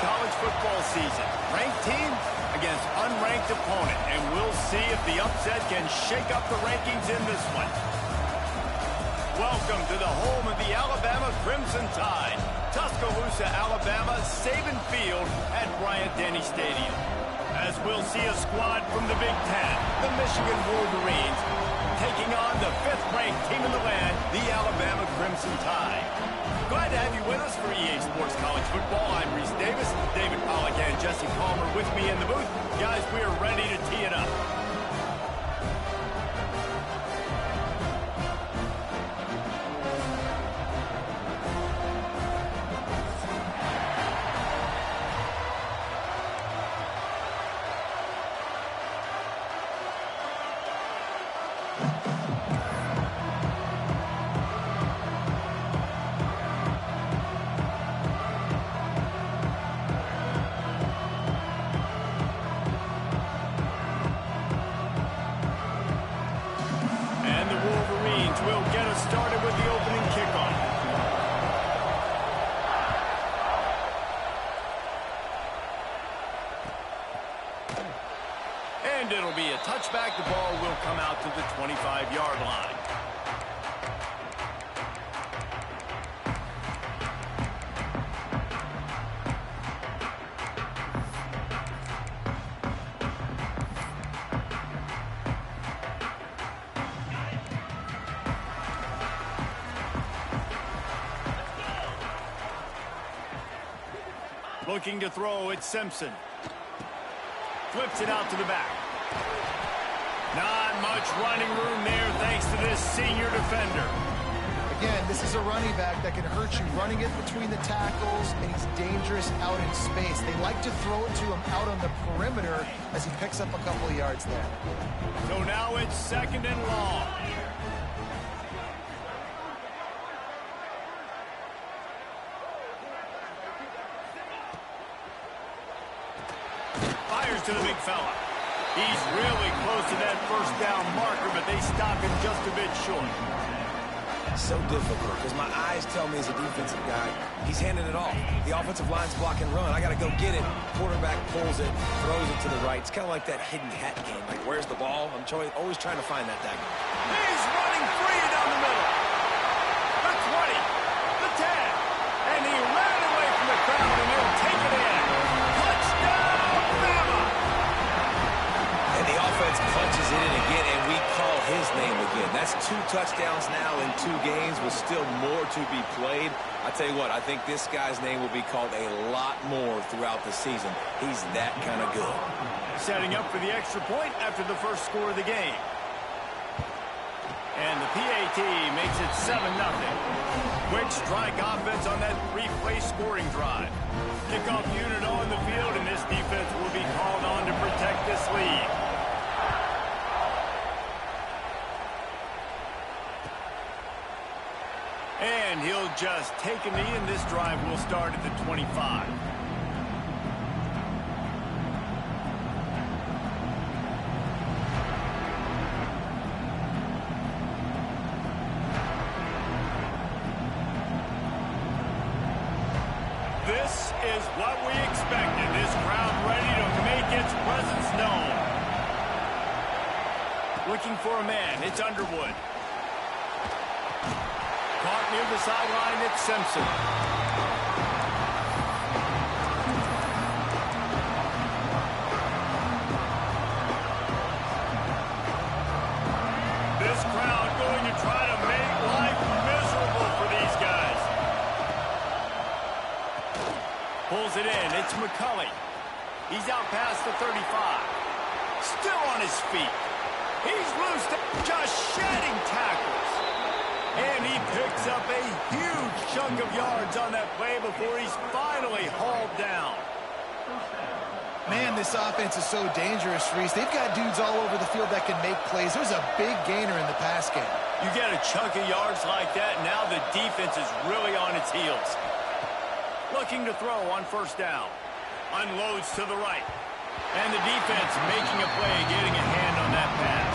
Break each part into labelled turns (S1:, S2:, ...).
S1: college football season. Ranked team against unranked opponent, and we'll see if the upset can shake up the rankings in this one. Welcome to the home of the Alabama Crimson Tide. Tuscaloosa, Alabama, Saban Field at Bryant-Denny Stadium. As we'll see a squad from the Big Ten, the Michigan Wolverines, taking on the 5th-ranked team in the land, the Alabama Crimson Tide. Glad to have you with us for EA Sports College Football. I'm Reese Davis, David Pollack and Jesse Palmer with me in the booth. Guys, we are ready to tee it up. Will get us started with the opening kickoff. And it'll be a touchback. The ball will come out to the 25-yard line. Looking to throw, it's Simpson. Flips it out to the back. Not much running room there thanks to this senior defender.
S2: Again, this is a running back that can hurt you running it between the tackles, and he's dangerous out in space. They like to throw it to him out on the perimeter as he picks up a couple of yards there.
S1: So now it's 2nd and long. Fires to the big fella. He's really close to that first down marker, but they stop him just a bit short.
S3: So difficult because my eyes tell me as a defensive guy, he's handing it off. The offensive line's block and run. I got to go get it. Quarterback pulls it, throws it to the right. It's kind of like that hidden hat game. Like, where's the ball? I'm always trying to find that diagonal.
S1: He's running free down the middle. The 20, the 10, and he ran away from the crowd, and he'll take it in.
S3: The offense punches it in again, and we call his name again. That's 2 touchdowns now in 2 games with still more to be played. I tell you what, I think this guy's name will be called a lot more throughout the season. He's that kind of good.
S1: Setting up for the extra point after the first score of the game. And the PAT makes it 7-0. Quick strike offense on that 3-play scoring drive. Kickoff unit on the field, and this defense will be called on to protect this lead. And he'll just take a knee, and this drive will start at the 25. This is what we expected. This crowd ready to make its presence known. Looking for a man. It's Underwood. Caught near the sideline, it's Simpson. This crowd going to try to make life miserable for these guys. Pulls it in, it's McCulley. He's out past the 35. Still on his feet. He's loose, just shedding tackles. And he picks up a huge chunk of yards on that play before he's finally hauled down.
S2: Man, this offense is so dangerous, Reese. They've got dudes all over the field that can make plays. There's a big gainer in the pass game.
S1: You get a chunk of yards like that, now the defense is really on its heels. Looking to throw on first down. Unloads to the right. And the defense making a play, getting a hand on that pass.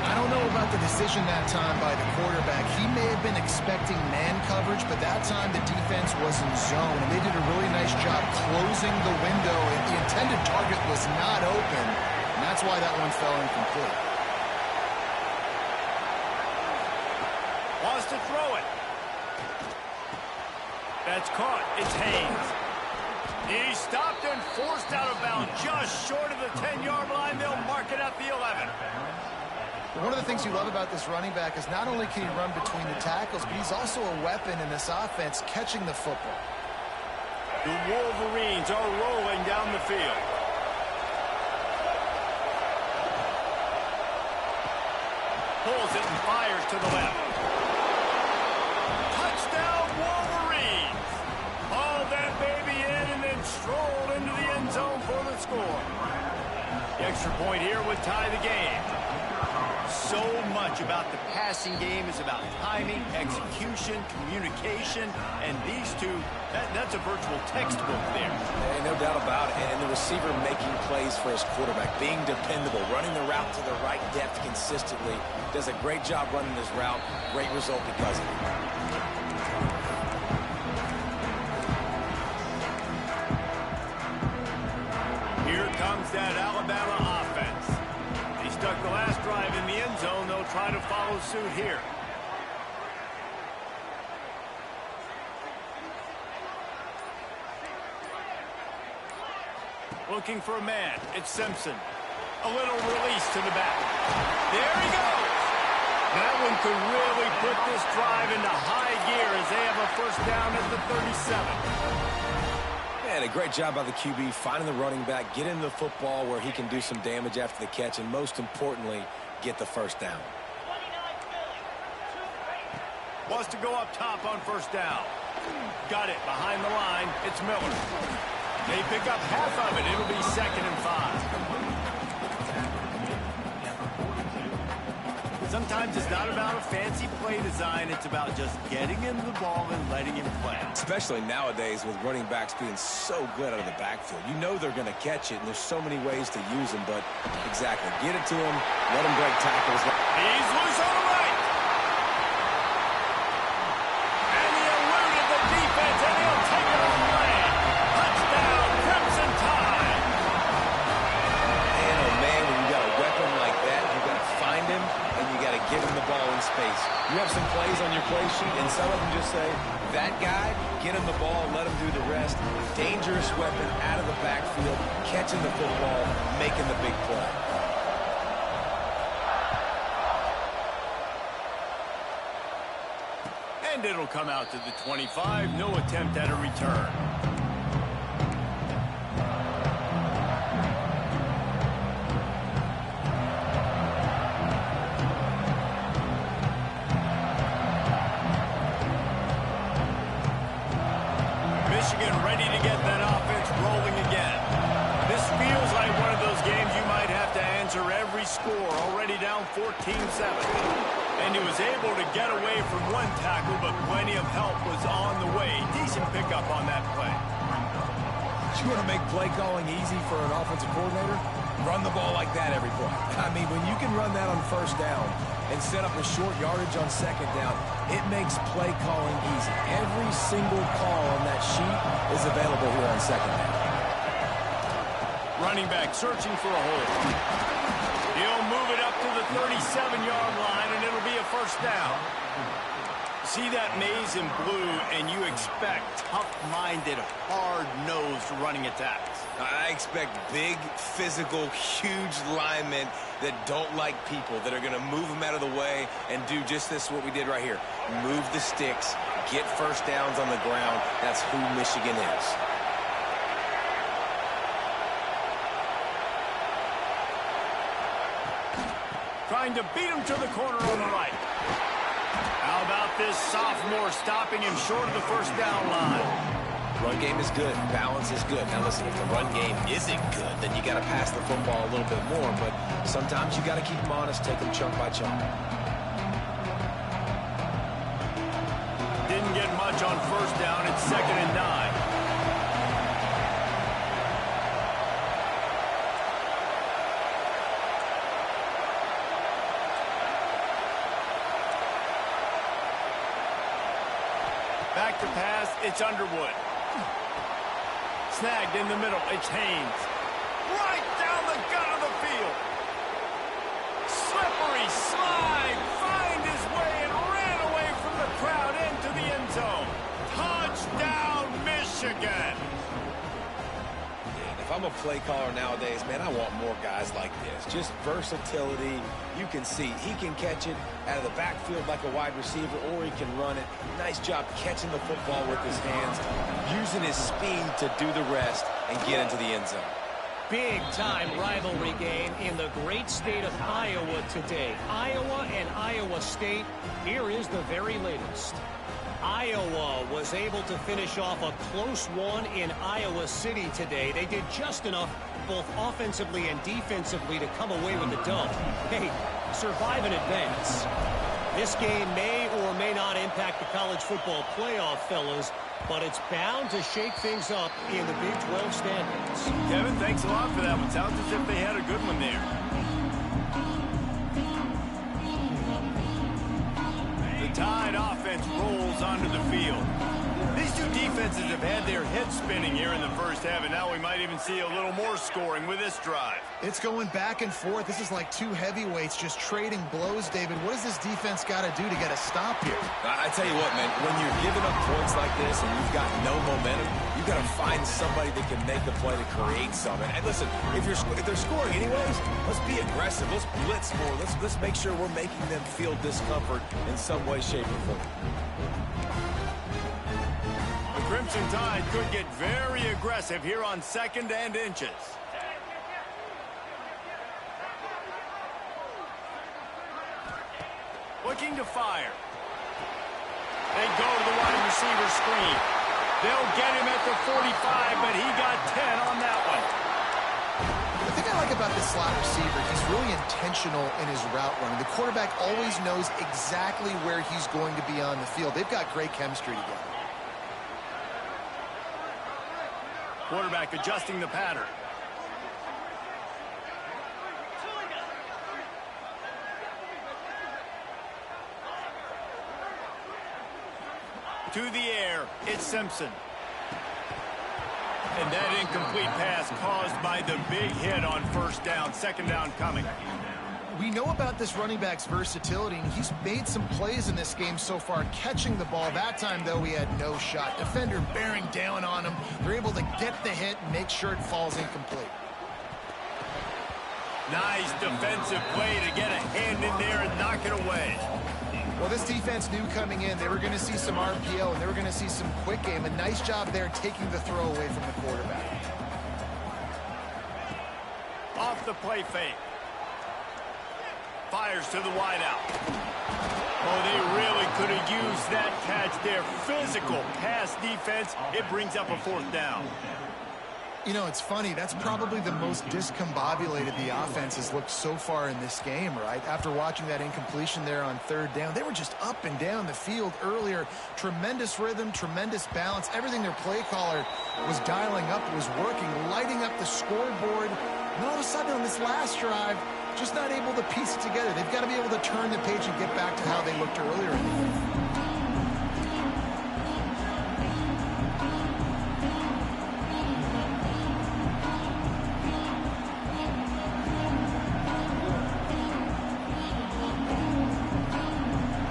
S2: I don't know about the decision decision that time by the quarterback. He may have been expecting man coverage, but that time the defense was in zone, and they did a really nice job closing the window. The intended target was not open, and that's why that one fell incomplete.
S1: Wants to throw it. That's caught. It's Haynes. He stopped and forced out of bounds just short of the 10-yard line. They'll mark it at the 11.
S2: One of the things you love about this running back is not only can he run between the tackles, but he's also a weapon in this offense catching the football.
S1: The Wolverines are rolling down the field. Pulls it and fires to the left. Touchdown, Wolverines! Hauled that baby in and then strolled into the end zone for the score. The extra point here would tie the game. So much about the passing game is about timing, execution, communication, and these two, that's a virtual textbook there.
S3: Yeah, no doubt about it. And the receiver making plays for his quarterback, being dependable, running the route to the right depth consistently, does a great job running his route. Great result because of it.
S1: Here comes that Alabama offense. They stuck the last drive in the end zone. They'll try to follow suit here. Looking for a man. It's Simpson. A little release to the back. There he goes. That one could really put this drive into high gear as they have a first down at the 37.
S3: And a great job by the QB finding the running back, getting the football where he can do some damage after the catch, and most importantly, get the first down.
S1: Wants to go up top on first down. Got it behind the line. It's Miller. They pick up half of it. It'll be 2nd and 5. Sometimes it's not about a fancy play design. It's about just getting him the ball and letting him play.
S3: Especially nowadays with running backs being so good out of the backfield. You know they're going to catch it, and there's so many ways to use them, but exactly. Get it to him, let him break tackles.
S1: He's loose on the right. And he eluded the defense, and he'll take it all the way. Touchdown, Crimson Tide.
S3: Man, oh man, when you got a weapon like that, you got to find him, and you got to give him the ball in space. You have some plays on your play sheet, and some of them just say, that guy, get him the ball, let him do the rest. Dangerous weapon out of the backfield, catching the football, making the big play.
S1: And it'll come out to the 25. No attempt at a return. Michigan ready to get that offense rolling again. This feels like one of those games you might have to answer every score. Already down 14-7. And he was able to get away from one tackle, but plenty of help was on the way. Decent pickup on that play.
S3: You want to make play calling easy for an offensive coordinator? Run the ball like that every play. I mean, when you can run that on first down and set up a short yardage on second down, it makes play calling easy. Every single call on that sheet is available here on second down.
S1: Running back searching for a hole. He'll move it up to the 37-yard line, and it'll be a first down. See that maze in blue, and you expect tough-minded, hard-nosed running attacks.
S3: I expect big, physical, huge linemen that don't like people, that are going to move them out of the way and do just this, what we did right here. Move the sticks, get first downs on the ground. That's who Michigan is.
S1: Trying to beat him to the corner on the right. How about this sophomore stopping him short of the first down line?
S3: Run game is good. Balance is good. Now listen, if the run game isn't good, then you got to pass the football a little bit more. But sometimes you got to keep them honest, take them chunk by chunk.
S1: Didn't get much on first down. It's 2nd and 9. back to pass. It's Underwood. Snagged in the middle. It's Haynes. Right down the gut of the field. Slippery slide. Find his way and ran away from the crowd into the end zone. Touchdown, Michigan.
S3: If I'm a play caller nowadays, man, I want more guys like this. Just versatility. You can see he can catch it out of the backfield like a wide receiver, or he can run it. Nice job catching the football with his hands, using his speed to do the rest and get into the end zone.
S4: Big-time rivalry game in the great state of Iowa today. Iowa and Iowa State. Here is the very latest. Iowa was able to finish off a close one in Iowa City today. They did just enough both offensively and defensively to come away with the dub. Hey, survive and advance. This game may or may not impact the college football playoff, fellas, but it's bound to shake things up in the Big 12 standings.
S1: Kevin, thanks a lot for that one. Sounds as if they had a good one there. The Tide offense rolls onto the field. These two defenses have had their heads spinning here in the first half, and now we might even see a little more scoring with this drive.
S2: It's going back and forth. This is like two heavyweights just trading blows, David. What does this defense got to do to get a stop here?
S3: I tell you what, man, when you're giving up points like this and you've got no momentum, you've got to find somebody that can make the play to create something. And listen, if they're scoring anyways, let's be aggressive. Let's blitz more. Let's make sure we're making them feel discomfort in some way, shape, or form.
S1: The Crimson Tide could get very aggressive here on 2nd and inches. Looking to fire. They go to the wide receiver screen. They'll get him at the 45, but he got 10 on that one.
S2: The thing I like about this slot receiver, he's really intentional in his route running. The quarterback always knows exactly where he's going to be on the field. They've got great chemistry together.
S1: Quarterback adjusting the pattern. To the air, it's Simpson. And that incomplete pass caused by the big hit on first down. 2nd down coming.
S2: We know about this running back's versatility, and he's made some plays in this game so far catching the ball. That time, though, he had no shot. Defender bearing down on him. They're able to get the hit and make sure it falls incomplete.
S1: Nice defensive play to get a hand in there and knock it away.
S2: Well, this defense knew coming in they were going to see some RPO, and they were going to see some quick game. A nice job there taking the throw away from the quarterback.
S1: Off the play fake. Fires to the wideout. Oh, they really could have used that catch there. Physical pass defense. It brings up a 4th down.
S2: You know, it's funny. That's probably the most discombobulated the offense has looked so far in this game, right? After watching that incompletion there on 3rd down, they were just up and down the field earlier. Tremendous rhythm, tremendous balance. Everything their play caller was dialing up was working, lighting up the scoreboard. And all of a sudden on this last drive, just not able to piece it together. They've got to be able to turn the page and get back to how they looked earlier in the game.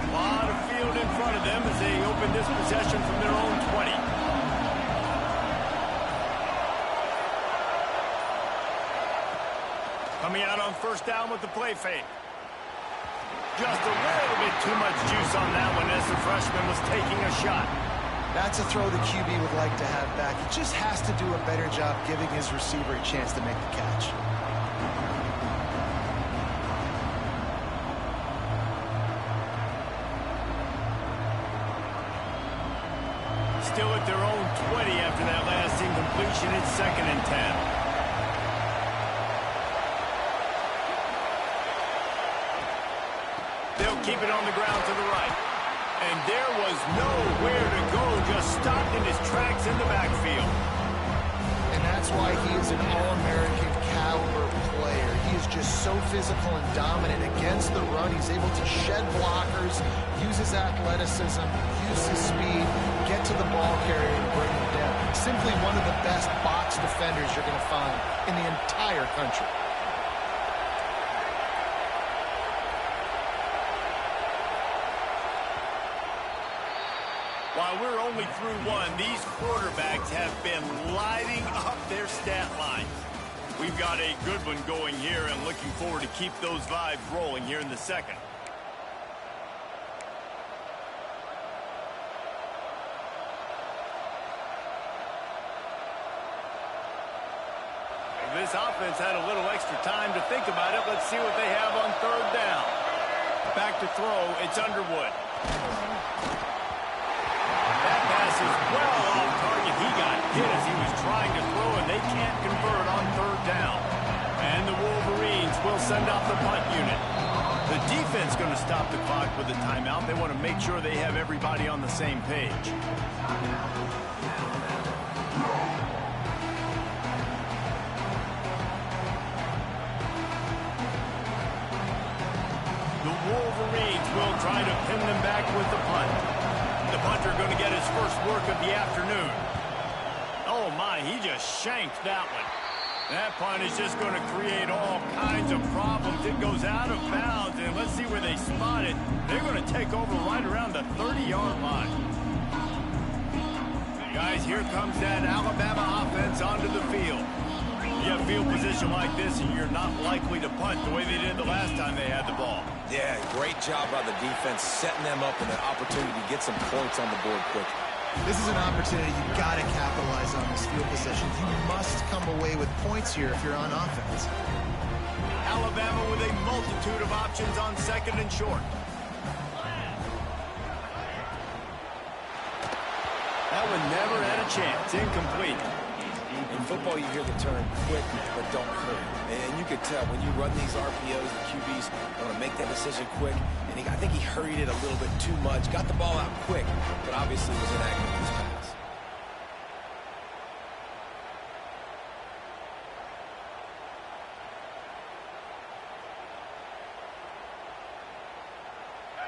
S1: A lot of field in front of them as they open this possession from their own 20. Coming out on 1st down with the play fake. Just a little bit too much juice on that one as the freshman was taking a shot.
S2: That's a throw the QB would like to have back. He just has to do a better job giving his receiver a chance to make the catch.
S1: Still at their own 20 after that last incompletion. It's 2nd and 10. They'll keep it on the ground to the right. And there was nowhere to go, just stopped in his tracks in the backfield.
S2: And that's why he is an All-American caliber player. He is just so physical and dominant against the run. He's able to shed blockers, use his athleticism, use his speed, get to the ball carrier and bring him down. Simply one of the best box defenders you're going to find in the entire country.
S1: While we're only through one, these quarterbacks have been lighting up their stat line. We've got a good one going here and looking forward to keep those vibes rolling here in the second. This offense had a little extra time to think about it. Let's see what they have on third down. Back to throw, it's Underwood. That pass is well off target. He got hit as he was trying to throw, and they can't convert on third down. And the Wolverines will send out the punt unit. The defense going to stop the clock with a timeout. They want to make sure they have everybody on the same page. The Wolverines will try to pin them back with the punt. The punter going to get his first work of the afternoon. Oh my, he just shanked that one. That punt is just going to create all kinds of problems. It goes out of bounds, and let's see where they spot it. They're going to take over right around the 30-yard line. Guys, here comes that Alabama offense onto the field. You have field position like this, and you're not likely to punt the way they did the last time they had the ball.
S3: Yeah, great job by the defense setting them up with an opportunity to get some points on the board quick.
S2: This is an opportunity you've got to capitalize on this field position. You must come away with points here if you're on offense.
S1: Alabama with a multitude of options on second and short. That one never had a chance. Incomplete.
S3: In football, you hear the term quick, but don't hurry. And you could tell when you run these RPOs, the QBs want to make that decision quick. And I think he hurried it a little bit too much. Got the ball out quick, but obviously was inaccurate in his pass.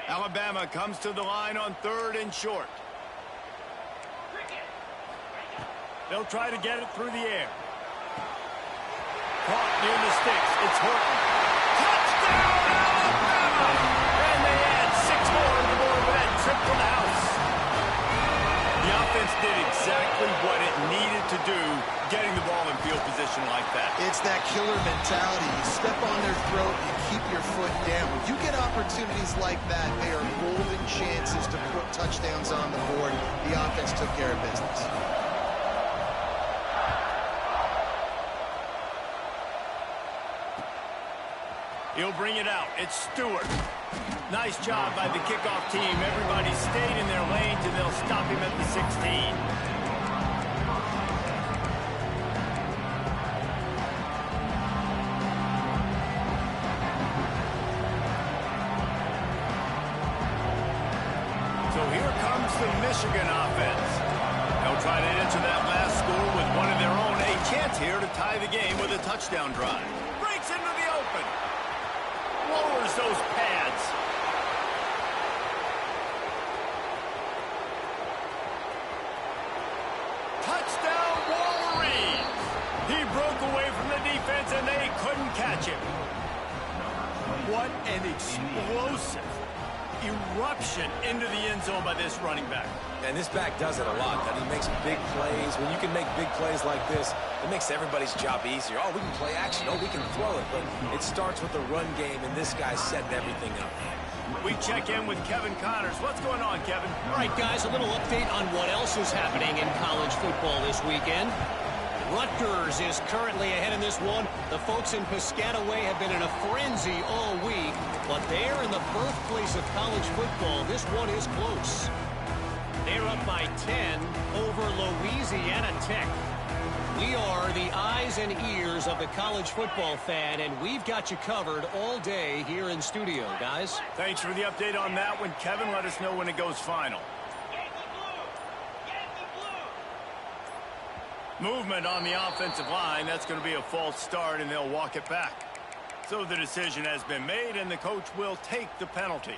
S1: Alabama comes to the line on third and short. They'll try to get it through the air. Caught near the sticks. It's Horton. Touchdown, Alabama! And they add 6 more on the board with that trip from the house. The offense did exactly what it needed to do, getting the ball in field position like that.
S2: It's that killer mentality. You step on their throat, you keep your foot down. When you get opportunities like that, they are golden chances to put touchdowns on the board. The offense took care of business.
S1: He'll bring it out. It's Stewart. Nice job by the kickoff team. Everybody stayed in their lanes, and they'll stop him at the 16. So here comes the Michigan offense. They'll try to answer that last score with one of their own. A chance here to tie the game with a touchdown drive. Breaks into the open. Lowers those pads. Touchdown, Wolverines! He broke away from the defense, and they couldn't catch him. What an explosive eruption into the end zone by this running back.
S3: And this back does it a lot. That he makes big plays. When you can make big plays like this, it makes everybody's job easier. Oh, we can play action. Oh, we can throw it. But it starts with the run game, and this guy's setting everything up.
S1: We check in with Kevin Connors. What's going on, Kevin?
S4: All right, guys, a little update on what else is happening in college football this weekend. Rutgers is currently ahead in this one. The folks in Piscataway have been in a frenzy all week, but they're in the birthplace of college football. This one is close. They're up by 10 over Louisiana Tech. We are the eyes and ears of the college football fan, and we've got you covered all day here in studio, guys.
S1: Thanks for the update on that one, Kevin. Let us know when it goes final. Movement on the offensive line. That's going to be a false start, and they'll walk it back. So the decision has been made, and the coach will take the penalty.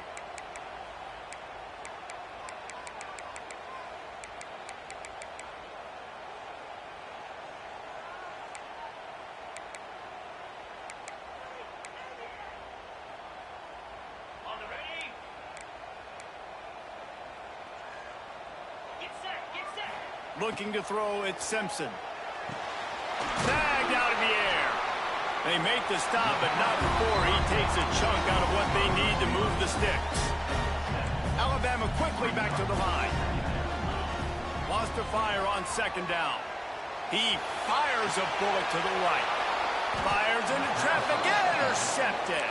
S1: Looking to throw, it's Simpson. Tagged out of the air. They make the stop, but not before he takes a chunk out of what they need to move the sticks. Alabama quickly back to the line. Lost to fire on second down. He fires a bullet to the right. Fires into traffic, intercepted.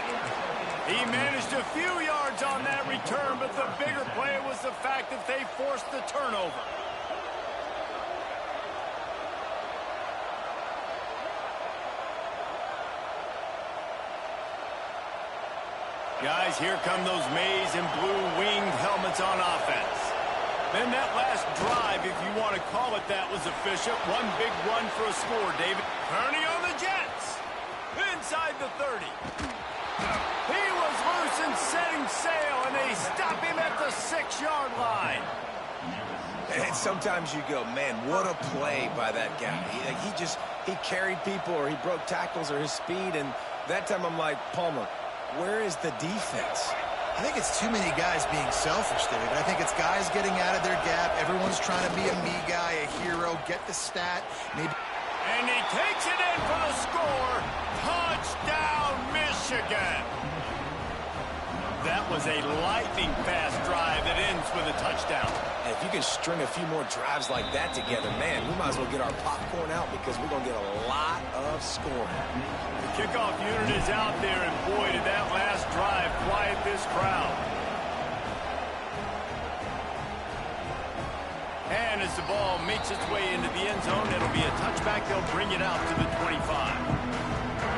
S1: He managed a few yards on that return, but the bigger play was the fact that they forced the turnover. Guys, here come those maize and blue winged helmets on offense. Then that last drive, if you want to call it that, was efficient. One big run for a score, David. Kearney on the Jets. Inside the 30. He was loose and setting sail, and they stop him at the 6-yard line.
S3: And sometimes you go, man, what a play by that guy. He carried people, or he broke tackles, or his speed, and that time I'm like, Palmer, where is the defense?
S2: I think it's too many guys being selfish, David. I think it's guys getting out of their gap. Everyone's trying to be a me guy, a hero, get the stat. Maybe.
S1: And he takes it in for the score. Touchdown, Michigan. That was a lightning-fast drive that ends with a touchdown.
S3: And if you can string a few more drives like that together, man, we might as well get our popcorn out because we're going to get a lot of scoring.
S1: The kickoff unit is out there, and boy, did that last drive quiet this crowd. And as the ball makes its way into the end zone, it'll be a touchback. They'll bring it out to the 25.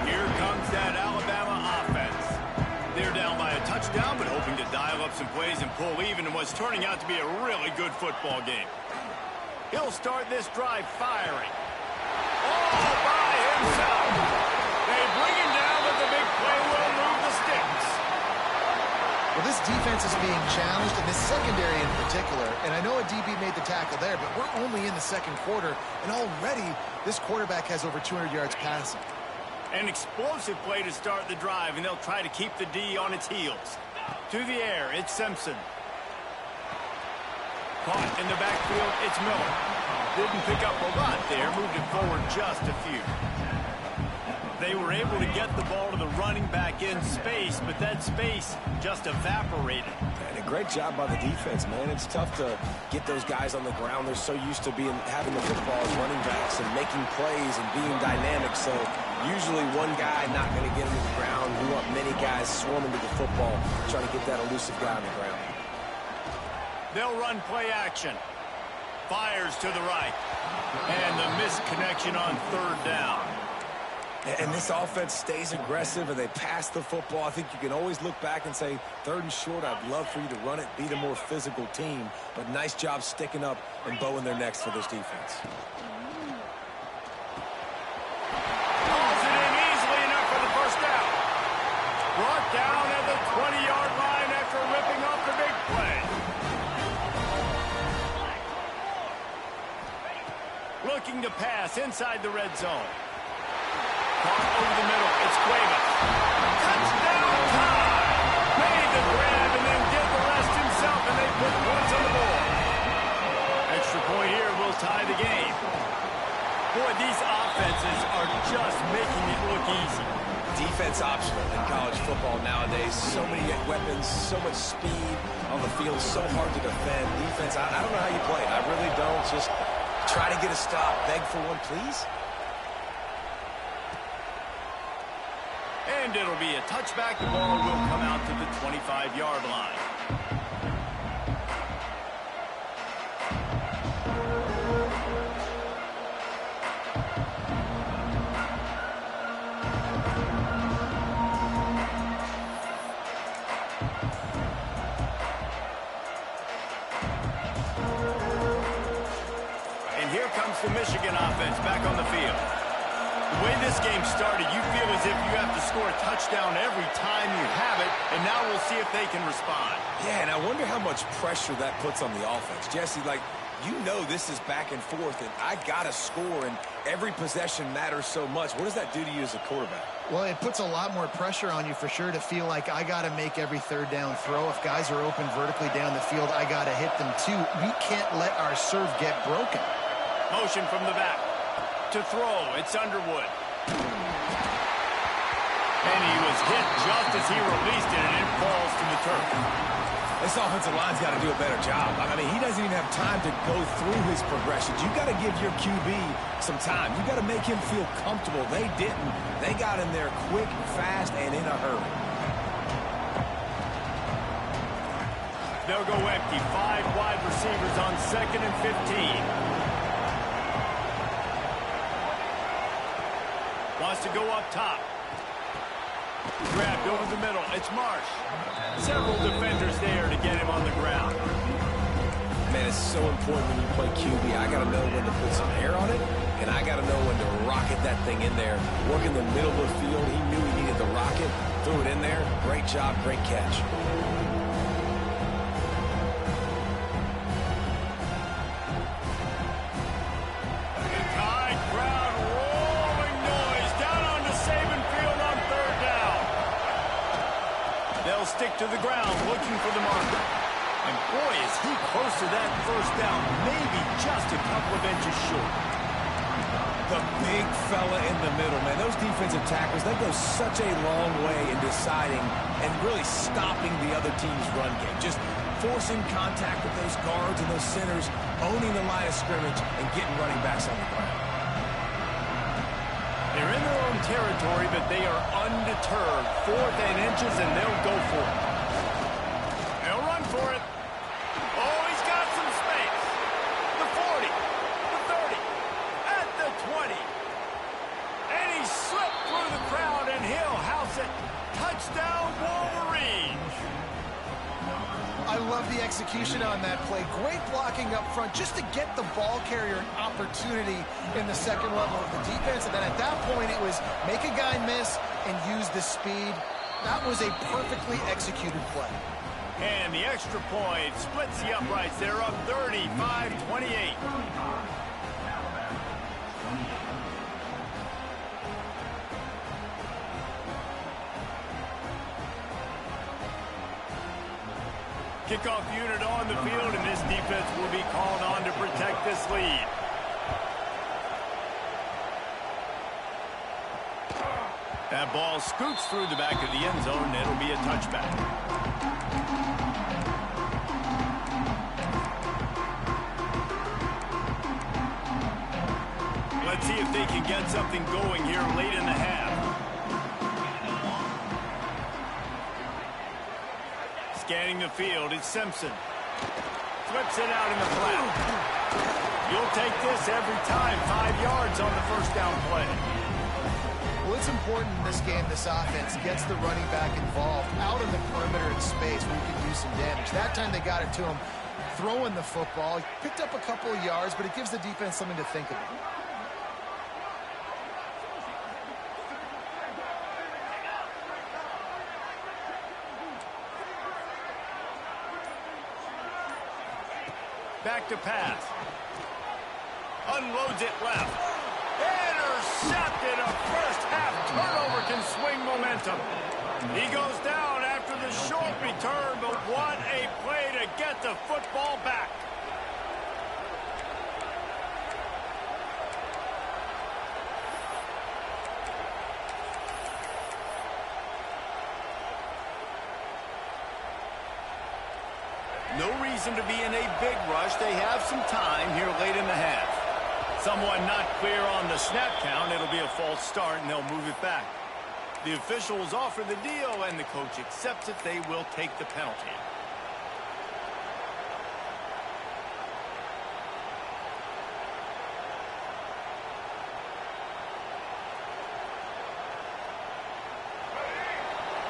S1: Here comes that Alabama offense. They're down by a touchdown, but hoping to dial up some plays and pull even in what's turning out to be a really good football game. He'll start this drive firing. All by himself. They bring him down, but the big play will move the sticks.
S2: Well, this defense is being challenged, and this secondary in particular, and I know a DB made the tackle there, but we're only in the second quarter, and already this quarterback has over 200 yards passing.
S1: An explosive play to start the drive, and they'll try to keep the D on its heels. To the air, it's Simpson. Caught in the backfield, it's Miller. Didn't pick up a lot there, moved it forward just a few. They were able to get the ball to the running back in space, but that space just evaporated.
S3: And a great job by the defense, man. It's tough to get those guys on the ground. They're so used to having the football as running backs and making plays and being dynamic. So usually one guy not going to get him to the ground. You want many guys swarming to the football, trying to get that elusive guy on the ground.
S1: They'll run play action. Fires to the right. And the missed connection on third down.
S3: And this offense stays aggressive, and they pass the football. I think you can always look back and say, 3rd and short, I'd love for you to run it, be the more physical team. But nice job sticking up and bowing their necks for this defense.
S1: Pulls it in easily enough for the first down. Brought down at the 20-yard line after ripping off the big play. Looking to pass inside the red zone. Caught over the middle. It's Cuevas. Touchdown time! Made the grab and then did the rest himself, and they put points on the board. Extra point here will tie the game. Boy, these offenses are just making it look easy.
S3: Defense optional in college football nowadays. So many weapons, so much speed on the field, so hard to defend. Defense, I don't know how you play it. I really don't. Just try to get a stop. Beg for one, please.
S1: And it'll be a touchback. The ball will come out to the 25-yard line. And here comes the Michigan offense started, you feel as if you have to score a touchdown every time you have it, and now we'll see if they can respond.
S3: Yeah, and I wonder how much pressure that puts on the offense. Jesse, like, you know this is back and forth, and I got to score, and every possession matters so much. What does that do to you as a quarterback?
S2: Well, it puts a lot more pressure on you for sure to feel like I got to make every third down throw. If guys are open vertically down the field, I got to hit them too. We can't let our serve get broken.
S1: Motion from the back. To throw, it's Underwood. And he was hit just as he released it, and it falls to the turf.
S3: This offensive line's got to do a better job. I mean, he doesn't even have time to go through his progressions. You got to give your QB some time. You got to make him feel comfortable. They didn't. They got in there quick, fast, and in a hurry.
S1: They'll go empty. 5 wide receivers on 2nd and 15. Wants to go up top. Grabbed over the middle. It's Marsh. Several defenders there to get him on the ground.
S3: Man, it's so important when you play QB. I got to know when to put some air on it, and I got to know when to rocket that thing in there. Work in the middle of the field. He knew he needed the rocket. Threw it in there. Great job. Great catch.
S1: Stick to the ground, looking for the marker. And boy, is he close to that first down, maybe just a couple of inches short.
S3: The big fella in the middle, man. Those defensive tackles, they go such a long way in deciding and really stopping the other team's run game. Just forcing contact with those guards and those centers, owning the line of scrimmage, and getting running backs on the ground.
S1: They're in their own territory, but they are undeterred. 4th and inches, and they'll go for it. They'll run for it. Oh, he's got some space. The 40, the 30, at the 20. And he slipped through the crowd, and he'll house it. Touchdown, Wolverines.
S2: I love the execution on that play. Great blocking up front just to get the ball carrier an opportunity in the second level of the defense. And then at that point, it was make a guy miss and use the speed. That was a perfectly executed play.
S1: And the extra point splits the uprights. They're up 35-28. Kickoff unit on the field, and this defense will be called on to protect this lead. That ball scoots through the back of the end zone, and it'll be a touchback. Let's see if they can get something going here late in the half. Scanning the field, it's Simpson. Flips it out in the flat. You'll take this every time. 5 yards on the first down play.
S2: Well, it's important in this game, this offense gets the running back involved out in the perimeter in space where you can do some damage. That time they got it to him throwing the football. He picked up a couple of yards, but it gives the defense something to think about.
S1: Back to pass. Unloads it left. Intercepted. A first half turnover can swing momentum. He goes down after the short return, but what a play to get the football back. No reason to be in a big rush. They have some time here late in the half. Someone not clear on the snap count. It'll be a false start, and they'll move it back. The officials offer the deal, and the coach accepts it. They will take the penalty.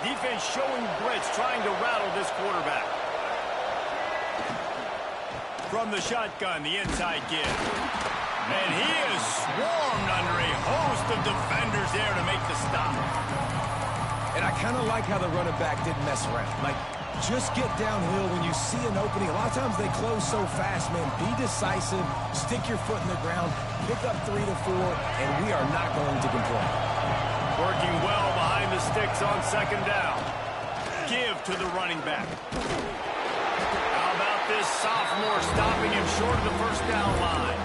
S1: Defense showing blitz, trying to rattle this quarterback. From the shotgun, the inside give. And he is swarmed under a host of defenders there to make the stop.
S3: And I kind of like how the running back didn't mess around. Like, just get downhill when you see an opening. A lot of times they close so fast, man. Be decisive, stick your foot in the ground, pick up 3 to 4, and we are not going to complain.
S1: Working well behind the sticks on second down. Give to the running back. How about this sophomore stopping him short of the first down line?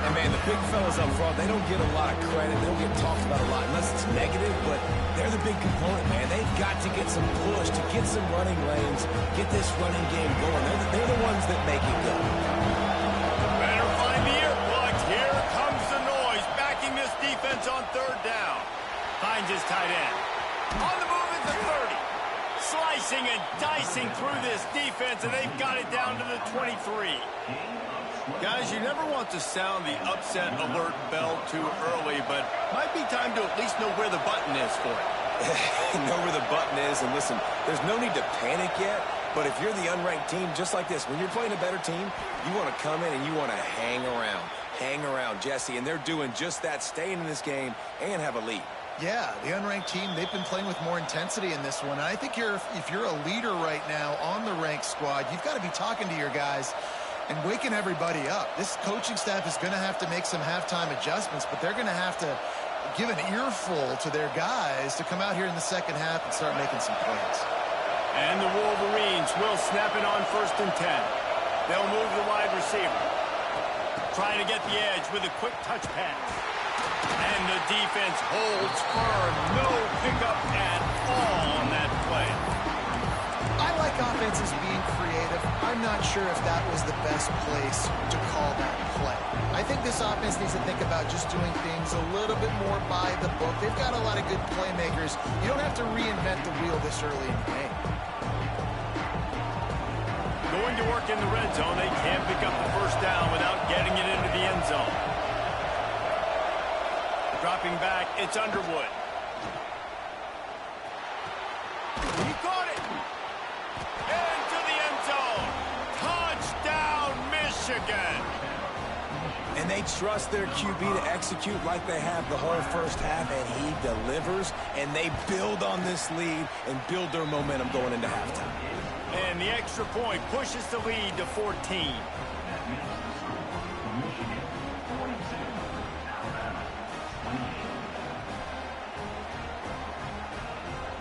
S3: And, man, the big fellas up front, they don't get a lot of credit. They don't get talked about a lot unless it's negative, but they're the big component, man. They've got to get some push, to get some running lanes, get this running game going. They're the ones that make it go.
S1: Better find the earplugs. Here comes the noise, backing this defense on third down. Finds his tight end. On the move at the 30. Slicing and dicing through this defense, and they've got it down to the 23. Guys, you never want to sound the upset alert bell too early, but might be time to at least know where the button is for it.
S3: Know where the button is, and listen, there's no need to panic yet, but if you're the unranked team, just like this, when you're playing a better team, you want to come in and you want to hang around. Hang around, Jesse, and they're doing just that, staying in this game and have a lead.
S2: Yeah, the unranked team, they've been playing with more intensity in this one. And I think if you're a leader right now on the ranked squad, you've got to be talking to your guys and waking everybody up. This coaching staff is going to have to make some halftime adjustments, but they're going to have to give an earful to their guys to come out here in the second half and start making some plays.
S1: And the Wolverines will snap it on 1st and 10. They'll move the wide receiver. Trying to get the edge with a quick touch pass. And the defense holds firm. No pickup at all on that play.
S2: I like offenses being creative. I'm not sure if that was the best place to call that play. I think this offense needs to think about just doing things a little bit more by the book. They've got a lot of good playmakers. You don't have to reinvent the wheel this early in the game.
S1: Going to work in the red zone. They can't pick up the first down without getting it into the end zone. Dropping back, it's Underwood. He caught it. Into the end zone. Touchdown, Michigan.
S3: And they trust their QB to execute like they have the whole first half, and he delivers, and they build on this lead and build their momentum going into halftime.
S1: And the extra point pushes the lead to 14.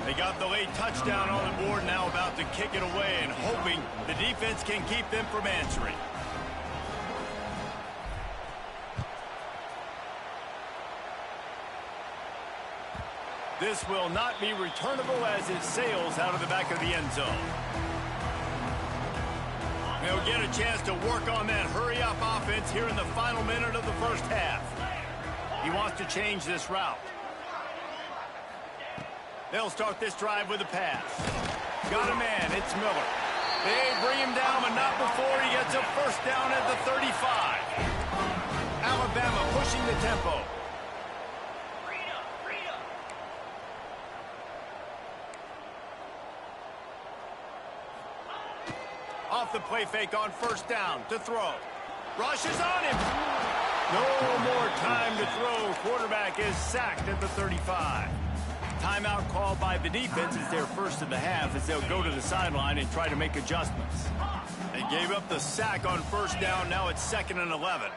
S1: They got the late touchdown on the board, now about to kick it away and hoping the defense can keep them from answering. This will not be returnable as it sails out of the back of the end zone. They'll get a chance to work on that hurry-up offense here in the final minute of the first half. He wants to change this route. They'll start this drive with a pass. Got a man, it's Miller. They bring him down, but not before he gets a first down at the 35. Alabama pushing the tempo. Off the play fake on first down to throw. Rushes on him. No more time to throw. Quarterback is sacked at the 35. Timeout called by the defense is their first of the half as they'll go to the sideline and try to make adjustments. They gave up the sack on first down. Now it's 2nd and 11.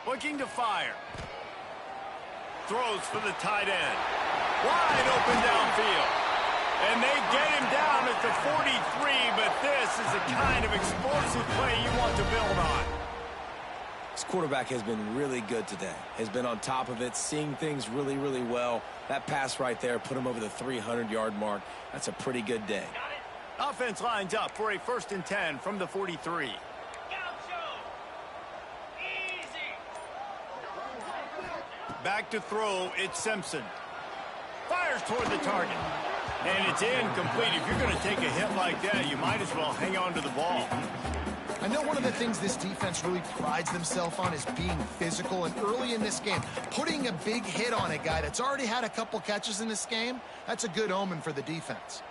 S1: Looking to fire. Throws for the tight end. Wide open downfield. And they get him down at the 43, but this is the kind of explosive play you want to build on.
S3: This quarterback has been really good today. Has been on top of it, seeing things really, really well. That pass right there put him over the 300-yard mark. That's a pretty good day.
S1: Offense lines up for a 1st and 10 from the 43. Back to throw, it's Simpson. Fires toward the target. And it's incomplete. If you're going to take a hit like that, you might as well hang on to the ball.
S2: I know one of the things this defense really prides themselves on is being physical, and early in this game, putting a big hit on a guy that's already had a couple catches in this game, that's a good omen for the defense.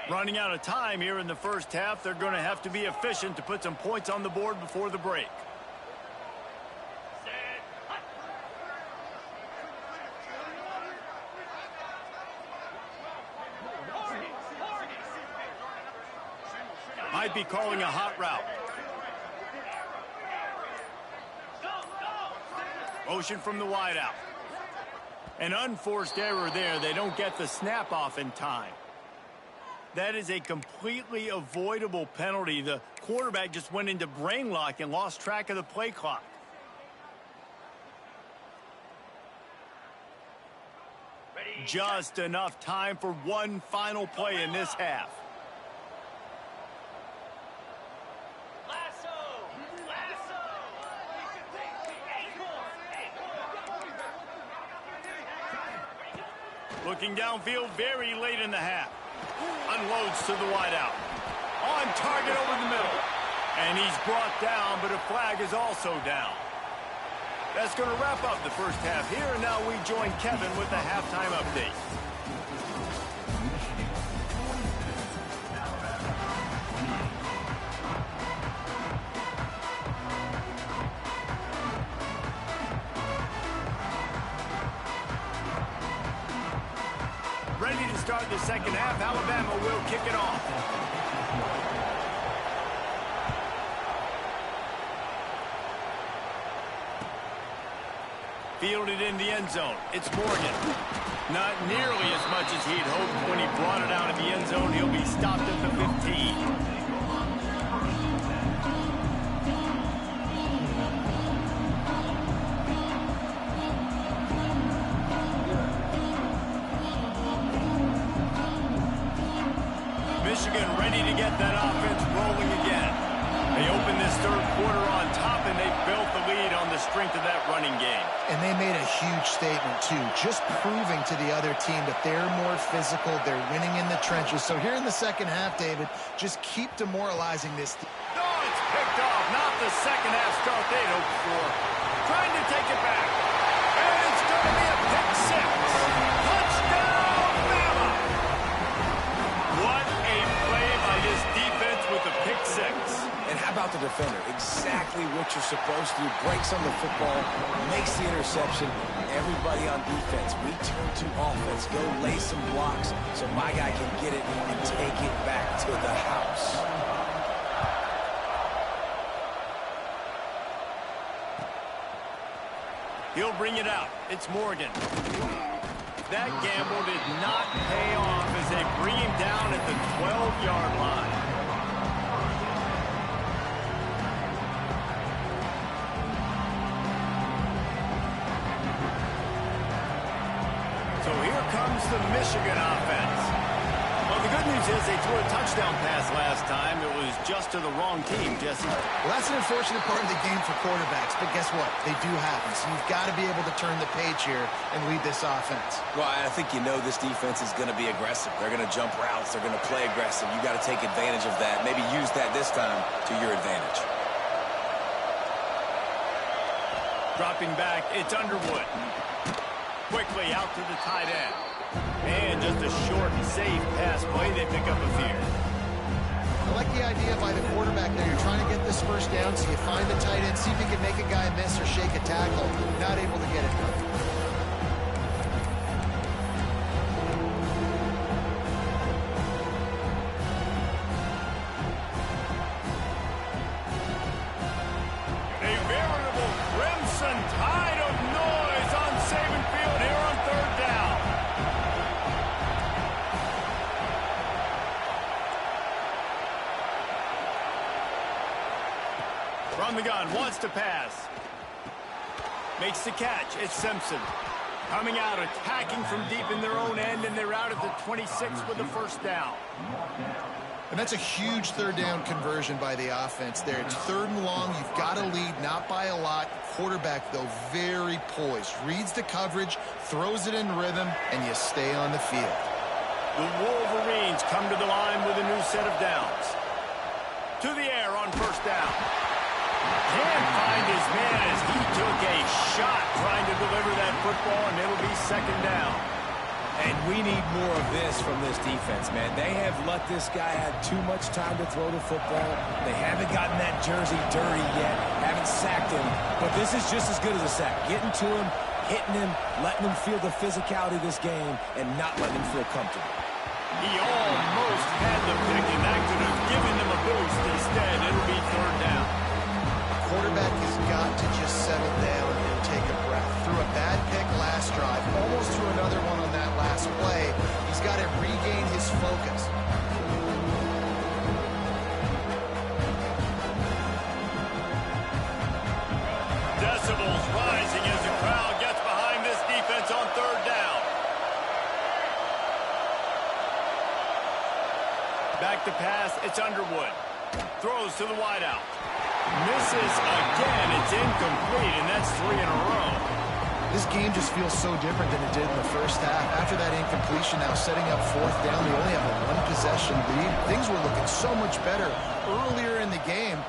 S1: Running out of time here in the first half, they're going to have to be efficient to put some points on the board before the break. Might be calling a hot route. Motion from the wideout. An unforced error there. They don't get the snap off in time. That is a completely avoidable penalty. The quarterback just went into brain lock and lost track of the play clock. Just enough time for one final play in this half. Looking downfield very late in the half. Unloads to the wideout. On target over the middle. And he's brought down, but a flag is also down. That's going to wrap up the first half here, and now we join Kevin with the halftime update. Ready to start the second half. Alabama will kick it off. Fielded in the end zone. It's Morgan. Not nearly as much as he'd hoped when he brought it out of the end zone. He'll be stopped at the 15. Michigan ready to get that offense rolling again. They opened this third quarter on top, and they built the lead on the strength of that running game.
S2: And they made a huge statement, too, just proving to the other team that they're more physical, they're winning in the trenches. So here in the second half, David, just keep demoralizing this.
S1: No, it's picked off. Not the second half start they'd hoped for. Trying to take it back. And it's going to be a pick six. Touchdown, Bama! What a play by this defense with a pick six.
S3: And how about the defender? Exactly what you're supposed to do. Breaks on the football, makes the interception. Everybody on defense, we turn to offense. Go lay some blocks so my guy can get it and take it back to the house.
S1: He'll bring it out. It's Morgan. That gamble did not pay off as they bring him down at the 12-yard line. So here comes the Michigan offense. Well, the good news is they threw a touchdown pass last time. It was just to the wrong team, Jesse.
S2: Well, that's an unfortunate part of the game for quarterbacks, but guess what? They do happen. So you've got to be able to turn the page here and lead this offense.
S3: Well, I think you know this defense is going to be aggressive. They're going to jump routes. They're going to play aggressive. You got to take advantage of that. Maybe use that this time to your advantage.
S1: Dropping back, it's Underwood. Quickly out to the tight end. And just a short, safe pass play. They pick up a few.
S2: I like the idea by the quarterback there. You're trying to get this first down, so you find the tight end, see if you can make a guy miss or shake a tackle. Not able to get it done.
S1: A veritable crimson tide of noise on Saban Field here on third down. From the gun, wants to pass. Makes the catch. It's Simpson. Coming out, attacking from deep in their own end, and they're out at the 26 with the first down.
S2: And that's a huge third down conversion by the offense there. It's third and long. You've got to lead, not by a lot. Quarterback, though, very poised. Reads the coverage, throws it in rhythm, and you stay on the field.
S1: The Wolverines come to the line with a new set of downs. to the air on first down. Can't find his man as he took a shot trying to deliver that football, and it'll be second down.
S3: And we need more of this from this defense, man. They have let this guy have too much time to throw the football. They haven't gotten that jersey dirty yet, haven't sacked him. But this is just as good as a sack. Getting to him, hitting him, letting him feel the physicality of this game, and not letting him feel comfortable.
S1: He almost had the pick, and that could have given them a boost. Instead, it'll be third down.
S2: Quarterback has got to just settle down and take a breath. Threw a bad pick last drive, almost threw another one on that last play. He's got to regain his focus.
S1: Decibels rising as the crowd gets behind this defense on third down. Back to pass, it's Underwood. Throws to the wideout. Misses again. It's incomplete, and that's 3 in a row.
S2: This game just feels so different than it did in the first half. After that incompletion, now setting up fourth down, they only have a one-possession lead. Things were looking so much better earlier in the game.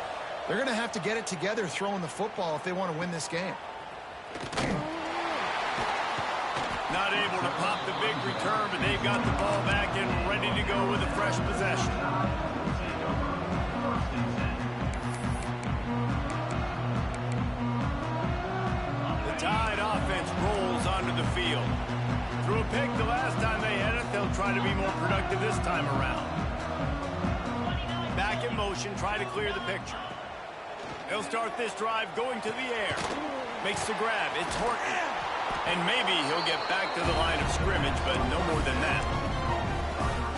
S2: They're going to have to get it together throwing the football if they want to win this game.
S1: Not able to pop the big return, but they've got the ball back and ready to go with a fresh possession. Tide offense rolls onto the field. Threw a pick the last time they had it. They'll try to be more productive this time around. Back in motion, try to clear the picture. They'll start this drive going to the air. Makes the grab. It's Horton. And maybe he'll get back to the line of scrimmage, but no more than that.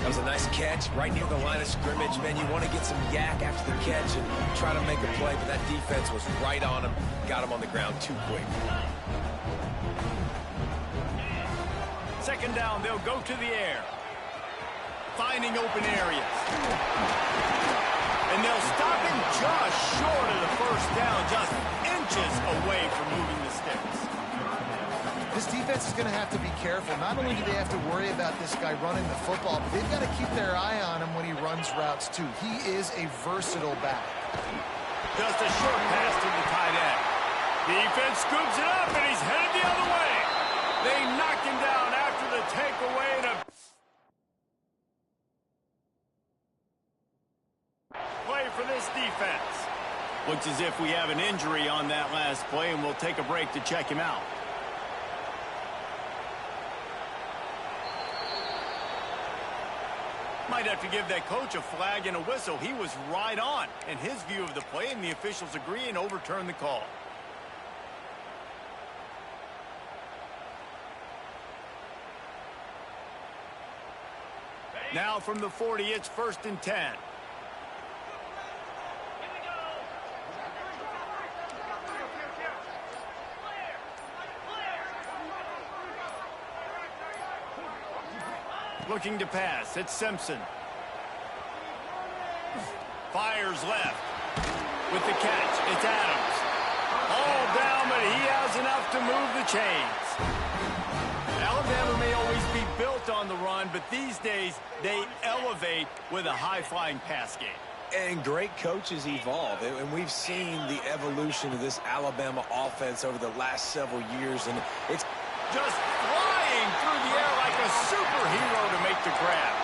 S3: That was a nice catch right near the line of scrimmage. Man, you want to get some yak after the catch and try to make a play, but that defense was right on him. Got him on the ground too quick.
S1: Second down, they'll go to the air. Finding open areas. And they'll stop him just short of the first down, just inches away from moving the sticks.
S2: This defense is going to have to be careful. Not only do they have to worry about this guy running the football, but they've got to keep their eye on him when he runs routes, too. He is a versatile back.
S1: Just a short pass to the tight end. Defense scoops it up, and he's headed the other way. They knock him down after the takeaway. Play for this defense. Looks as if we have an injury on that last play, and we'll take a break to check him out. Might have to give that coach a flag and a whistle. He was right on in his view of the play, and the officials agree and overturn the call. Now from the 40, it's 1st and 10. Looking to pass, it's Simpson. Fires left. With the catch, it's Adams. All down, but he has enough to move the chains. Alabama may always be built on the run, but these days they elevate with a high-flying pass game.
S3: And great coaches evolve, and we've seen the evolution of this Alabama offense over the last several years, and it's
S1: just flying through the air like a superhero to make the grab.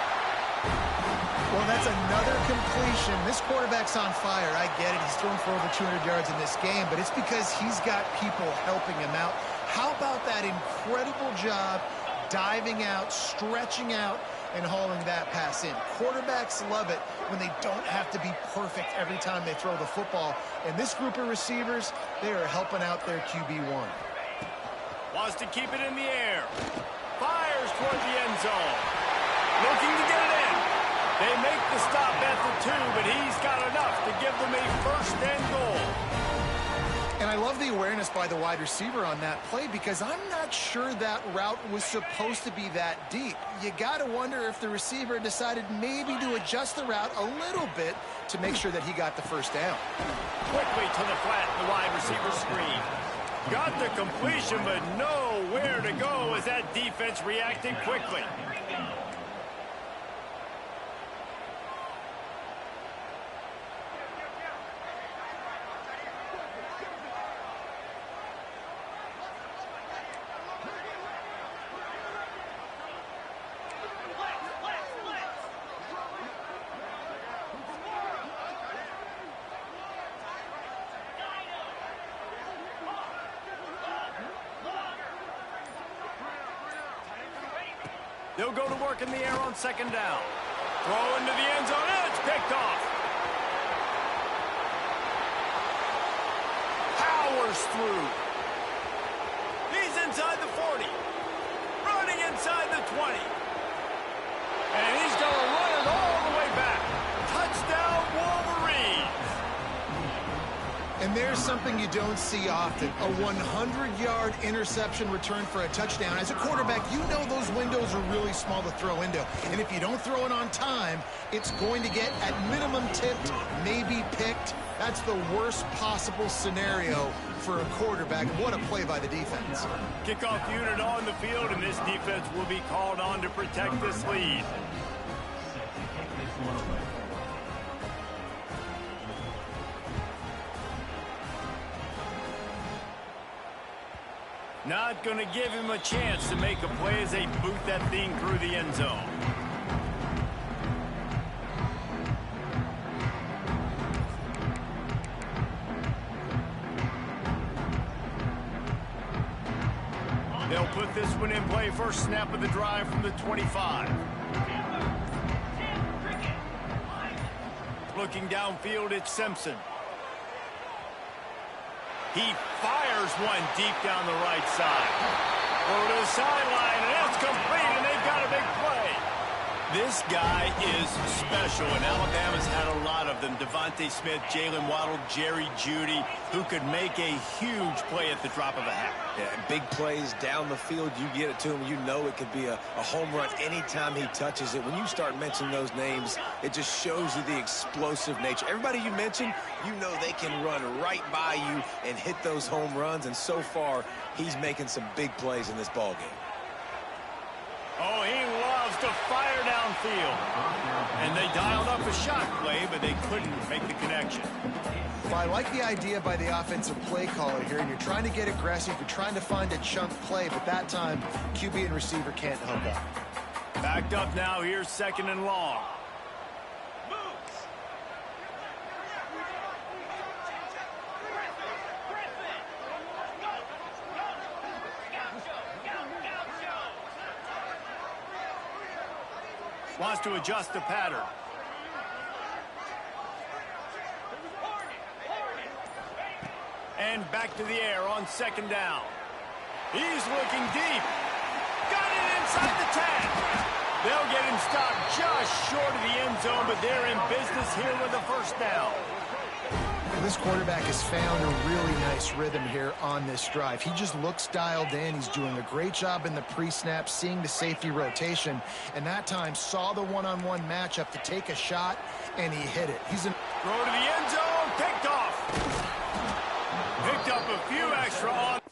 S2: Well, that's another completion. This quarterback's on fire. I get it. He's thrown for over 200 yards in this game, but it's because he's got people helping him out. How about that incredible job diving out, stretching out, and hauling that pass in? Quarterbacks love it when they don't have to be perfect every time they throw the football. And this group of receivers, they are helping out their QB1.
S1: Wants to keep it in the air. Fires toward the end zone. Looking to get it in. They make the stop at the 2, but he's got enough to give them a 1st and goal.
S2: And I love the awareness by the wide receiver on that play because I'm not sure that route was supposed to be that deep. You got to wonder if the receiver decided maybe to adjust the route a little bit to make sure that he got the 1st down.
S1: Quickly to the flat, the wide receiver screen. Got the completion, but nowhere to go as that defense reacted quickly. They'll go to work in the air on second down. Throw into the end zone, and it's picked off. Powers through. He's inside the 40. Running inside the 20. And he's going to run it all the way back. Touchdown, Wolverines.
S2: And there's something you don't see often, a 100-yard interception return for a touchdown. As a quarterback, you know those windows are really small to throw into. And if you don't throw it on time, it's going to get, at minimum, tipped, maybe picked. That's the worst possible scenario for a quarterback. What a play by the defense.
S1: Kickoff unit on the field, and this defense will be called on to protect this lead. Not going to give him a chance to make a play as they boot that thing through the end zone. They'll put this one in play, first snap of the drive from the 25. Looking downfield, it's Simpson. He fires one deep down the right side. Over to the sideline, and it's complete, and they've got a big play. This guy is special, and Alabama's had a lot of them. Devontae Smith, Jalen Waddle, Jerry Jeudy, who could make a huge play at the drop of a hat.
S3: Yeah, big plays down the field. You get it to him, you know it could be a home run anytime he touches it. When you start mentioning those names, it just shows you the explosive nature. Everybody you mentioned, you know they can run right by you and hit those home runs, and so far, he's making some big plays in this ball game.
S1: Oh, he loves to fire downfield. And they dialed up a shot play, but they couldn't make the connection.
S2: Well, I like the idea by the offensive play caller here, and you're trying to get aggressive, you're trying to find a chunk play, but that time, QB and receiver can't hook up.
S1: Backed up now, here's second and long. Wants to adjust the pattern. And back to the air on second down. He's looking deep. Got it inside the 10. They'll get him stopped just short of the end zone, but they're in business here with a first down.
S2: This quarterback has found a really nice rhythm here on this drive. He just looks dialed in. He's doing a great job in the pre-snap, seeing the safety rotation, and that time saw the one-on-one matchup to take a shot, and he hit it. He's in.
S1: Throw to the end zone, picked off. Picked up a few extra on.